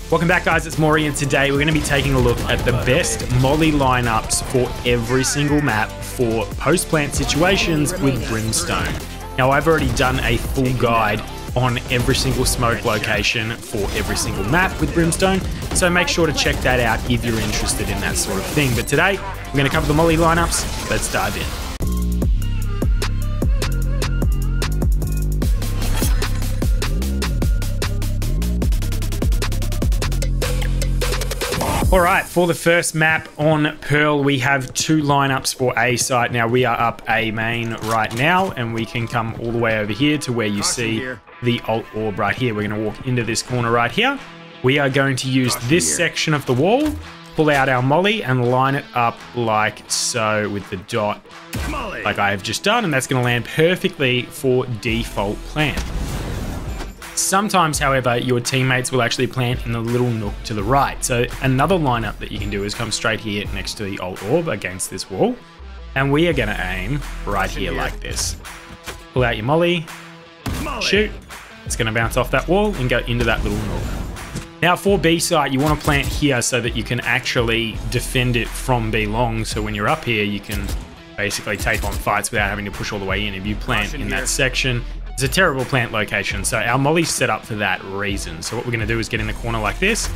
Welcome back, guys. It's Maury, and today we're going to be taking a look at the best molly lineups for every single map for post-plant situations with Brimstone. Now, I've already done a full guide on every single smoke location for every single map with Brimstone, so make sure to check that out if you're interested in that sort of thing. But today, we're going to cover the molly lineups. Let's dive in. Alright, for the first map on Pearl, we have two lineups for A site. Now, we are up A main right now, and we can come all the way over here to where you see the alt orb right here. We're going to walk into this corner right here. We are going to use this section of the wall, pull out our molly, and line it up like so with the dot, like I have just done, and that's going to land perfectly for default plant. Sometimes, however, your teammates will actually plant in the little nook to the right. So another lineup that you can do is come straight here next to the alt orb against this wall. And we are going to aim right here like this. Pull out your molly, shoot. It's going to bounce off that wall and go into that little nook. Now for B site, you want to plant here so that you can actually defend it from B long. So when you're up here, you can basically take on fights without having to push all the way in. If you plant in that section, it's a terrible plant location, so our molly's set up for that reason. So what we're going to do is get in the corner like this.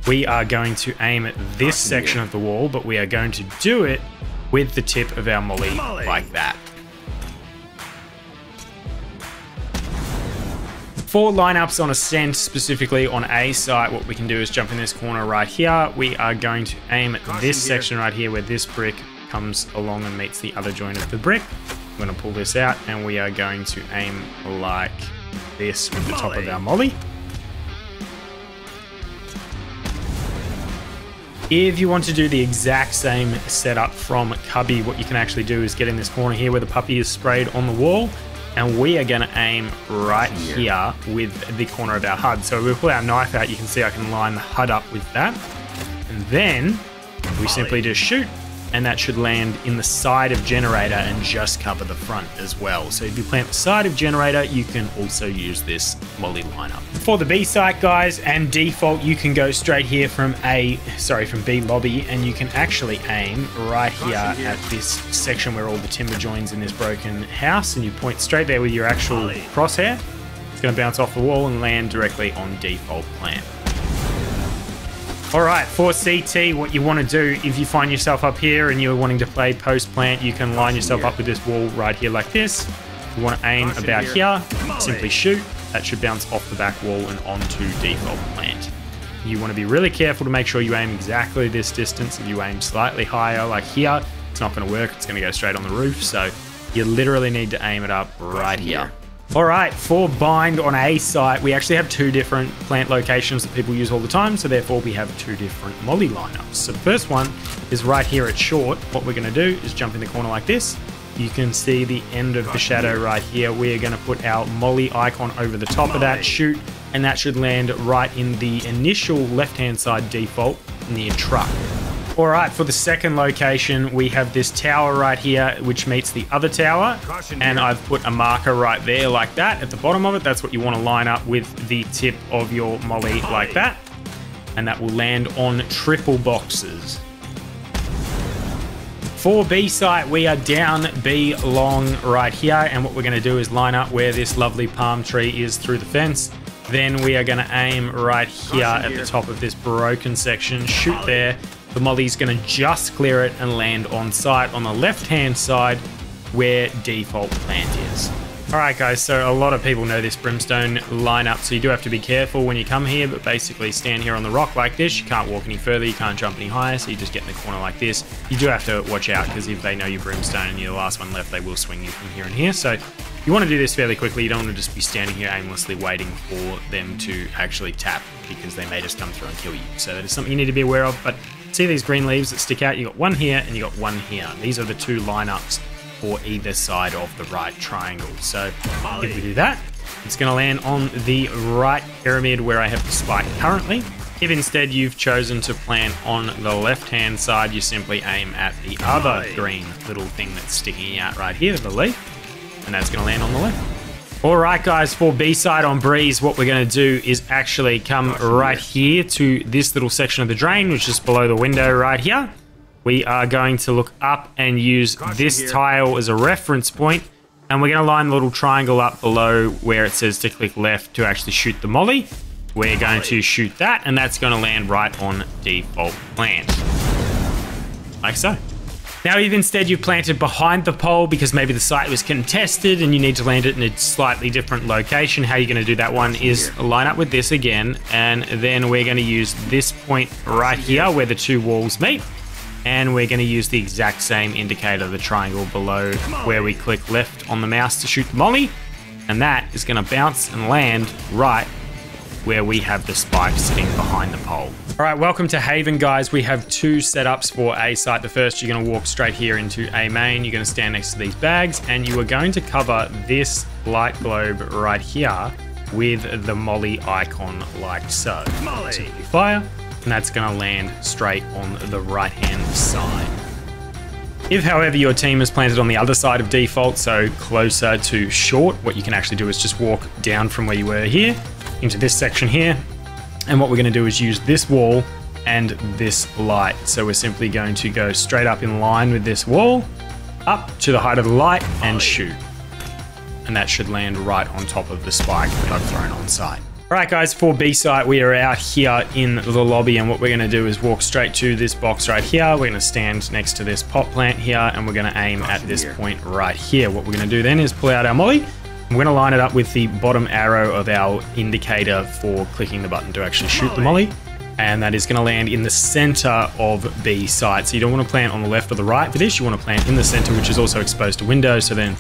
We are going to aim at this section of the wall, but we are going to do it with the tip of our molly like that. For lineups on Ascent, specifically on A site, what we can do is jump in this corner right here. We are going to aim at this section right here where this brick comes along and meets the other joint of the brick. We're going to pull this out, and we are going to aim like this with the top of our molly. If you want to do the exact same setup from Cubby, what you can actually do is get in this corner here where the puppy is sprayed on the wall, and we are going to aim right here with the corner of our HUD. So if we pull our knife out, you can see I can line the HUD up with that, and then we simply just shoot. And that should land in the side of generator and just cover the front as well. So if you plant the side of generator, you can also use this molly lineup. For the B site, guys, and default, you can go straight here from B lobby, and you can actually aim right here at this section where all the timber joins in this broken house, and you point straight there with your actual crosshair. It's going to bounce off the wall and land directly on default plant. Alright, for CT, what you want to do, if you find yourself up here and you're wanting to play post-plant, you can line yourself up with this wall right here like this. You want to aim about here, simply shoot. That should bounce off the back wall and onto default plant. You want to be really careful to make sure you aim exactly this distance. If you aim slightly higher, like here, it's not going to work. It's going to go straight on the roof. So you literally need to aim it up right here. Alright, for bind on A site, we actually have two different plant locations that people use all the time, so therefore we have two different molly lineups. So the first one is right here at short. What we're going to do is jump in the corner like this. You can see the end of the shadow right here. We are going to put our molly icon over the top of that, shoot, and that should land right in the initial left-hand side default near truck. Alright, for the second location, we have this tower right here, which meets the other tower, and I've put a marker right there like that at the bottom of it. That's what you want to line up with the tip of your molly like that, and that will land on triple boxes. For B site, we are down B long right here, and what we're going to do is line up where this lovely palm tree is through the fence. Then we are going to aim right here at the top of this broken section, shoot there. The molly's going to just clear it and land on site on the left-hand side where default plant is. Alright guys, so a lot of people know this Brimstone lineup, so you do have to be careful when you come here, but basically stand here on the rock like this. You can't walk any further, you can't jump any higher, so you just get in the corner like this. You do have to watch out, because if they know you're Brimstone and you're the last one left, they will swing you from here and here. So you want to do this fairly quickly. You don't want to just be standing here aimlessly waiting for them to actually tap, because they may just come through and kill you. So that is something you need to be aware of. But see these green leaves that stick out? You got one here and you got one here. These are the two lineups for either side of the right triangle. So if we do that, it's going to land on the right pyramid where I have the spike currently. If instead you've chosen to plant on the left-hand side, you simply aim at the other green little thing that's sticking out right here, the leaf, and that's going to land on the left. All right, guys, for B-side on Breeze, what we're going to do is actually come right here to this little section of the drain, which is below the window right here. We are going to look up and use this tile as a reference point, and we're going to line the little triangle up below where it says to click left to actually shoot the molly. We're going to shoot that, and that's going to land right on default plant. Like so. Now, if instead you planted behind the pole because maybe the site was contested and you need to land it in a slightly different location, how you're going to do that one is line up with this again, and then we're going to use this point right here where the two walls meet, and we're going to use the exact same indicator, the triangle below where we click left on the mouse to shoot the molly, and that is going to bounce and land right where we have the spike sitting behind the pole. All right, welcome to Haven, guys. We have two setups for A site. The first, you're going to walk straight here into A main. You're going to stand next to these bags, and you are going to cover this light globe right here with the molly icon like so. Simply fire, and that's going to land straight on the right-hand side. If, however, your team is planted on the other side of default, so closer to short, what you can actually do is just walk down from where you were here into this section here. And what we're going to do is use this wall and this light. So we're simply going to go straight up in line with this wall, up to the height of the light, and shoot. And that should land right on top of the spike that I've thrown on site. All right, guys, for B site, we are out here in the lobby, and what we're going to do is walk straight to this box right here. We're going to stand next to this pot plant here, and we're going to aim at this point right here. What we're going to do then is pull out our molly. We're going to line it up with the bottom arrow of our indicator for clicking the button to actually shoot the molly. And that is going to land in the center of B site. So you don't want to plant on the left or the right for this. You want to plant in the center, which is also exposed to window. So then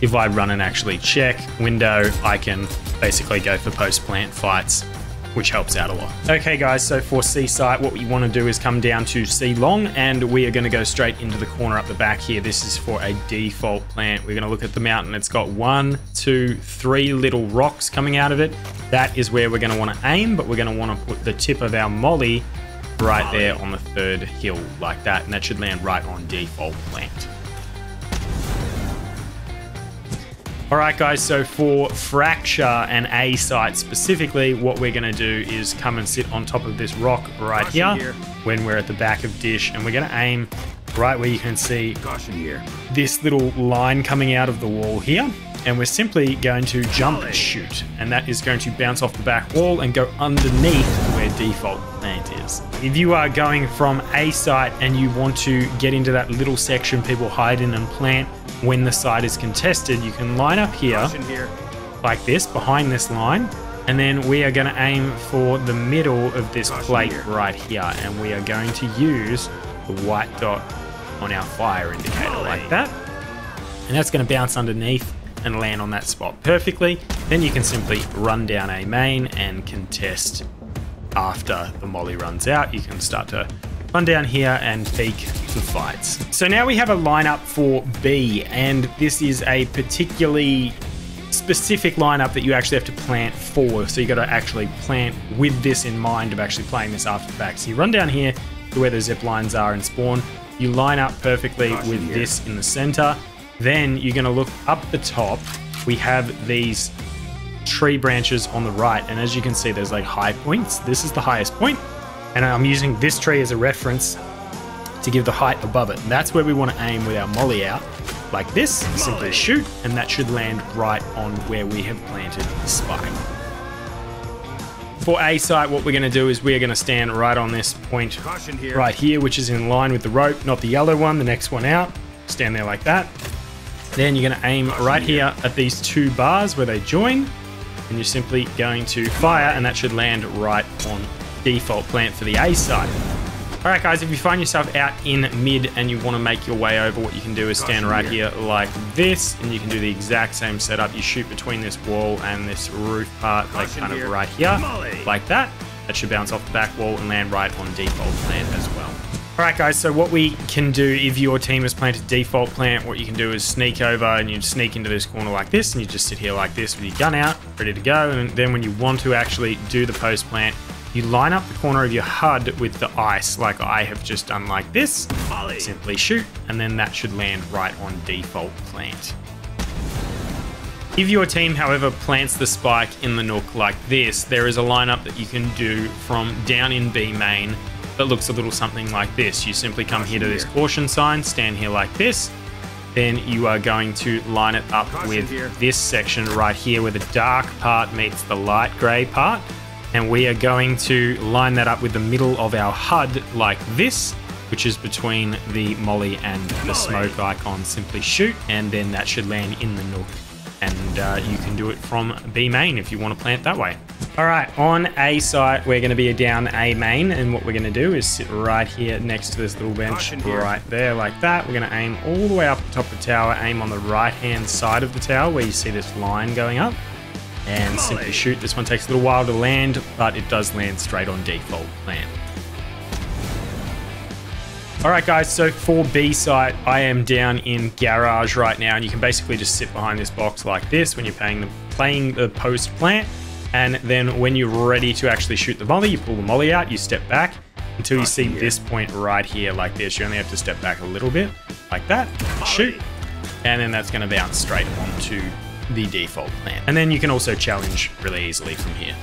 if I run and actually check window, I can basically go for post-plant fights, which helps out a lot. Okay, guys, so for C site, what we want to do is come down to C long, and we are going to go straight into the corner up the back here. This is for a default plant. We're going to look at the mountain. It's got 1, 2, 3 little rocks coming out of it. That is where we're going to want to aim, but we're going to want to put the tip of our molly right there on the third hill like that, and that should land right on default plant. All right, guys, so for Fracture and A site specifically, what we're going to do is come and sit on top of this rock right here when we're at the back of dish, and we're going to aim right where you can see this little line coming out of the wall here, and we're simply going to jump shoot, and that is going to bounce off the back wall and go underneath where default plant is. If you are going from A site and you want to get into that little section people hide in and plant when the site is contested, you can line up here like this behind this line, and then we are going to aim for the middle of this plate right here, and we are going to use the white dot on our fire indicator like that, and that's going to bounce underneath and land on that spot perfectly. Then you can simply run down A main and contest after the molly runs out. You can start to run down here and peek the fights. So now we have a lineup for B, and this is a particularly specific lineup that you actually have to plant for. So you got to actually plant with this in mind of actually playing this after the fact. So you run down here to where the zip lines are and spawn. You line up perfectly with this in the center. Then you're going to look up the top. We have these tree branches on the right, and as you can see, there's like high points. This is the highest point, and I'm using this tree as a reference to give the height above it. And that's where we want to aim with our molly out, like this. Simply shoot, and that should land right on where we have planted the spike. For A site, what we're going to do is we're going to stand right on this point right here, which is in line with the rope, not the yellow one, the next one out. Stand there like that. Then you're going to aim right here at these two bars where they join, and you're simply going to fire, and that should land right on default plant for the A site. All right, guys, if you find yourself out in mid and you want to make your way over, what you can do is stand right here like this, and you can do the exact same setup. You shoot between this wall and this roof part, like kind of right here, like that. That should bounce off the back wall and land right on default plant as well. All right, guys, so what we can do if your team has planted default plant, what you can do is sneak over, and you sneak into this corner like this, and you just sit here like this with your gun out, ready to go. And then when you want to actually do the post plant, you line up the corner of your HUD with the ice like I have just done like this. Simply shoot, and then that should land right on default plant. If your team, however, plants the spike in the nook like this, there is a lineup that you can do from down in B main that looks a little something like this. You simply come here to this caution sign, stand here like this, then you are going to line it up with this section right here where the dark part meets the light grey part. And we are going to line that up with the middle of our HUD like this, which is between the molly and the smoke icon. Simply shoot, and then that should land in the nook. And you can do it from B main if you want to plant that way. All right, on A site, we're going to be down A main, and what we're going to do is sit right here next to this little bench right there like that. We're going to aim all the way up the top of the tower, aim on the right-hand side of the tower where you see this line going up, and simply shoot. This one takes a little while to land, but it does land straight on default plan. All right, guys, so for B site, I am down in garage right now, and you can basically just sit behind this box like this when you're playing the post plant. And then when you're ready to actually shoot the molly, you pull the molly out, you step back until you see this point right here like this. You only have to step back a little bit like that, shoot, and then that's going to bounce straight onto the default plant. And then you can also challenge really easily from here.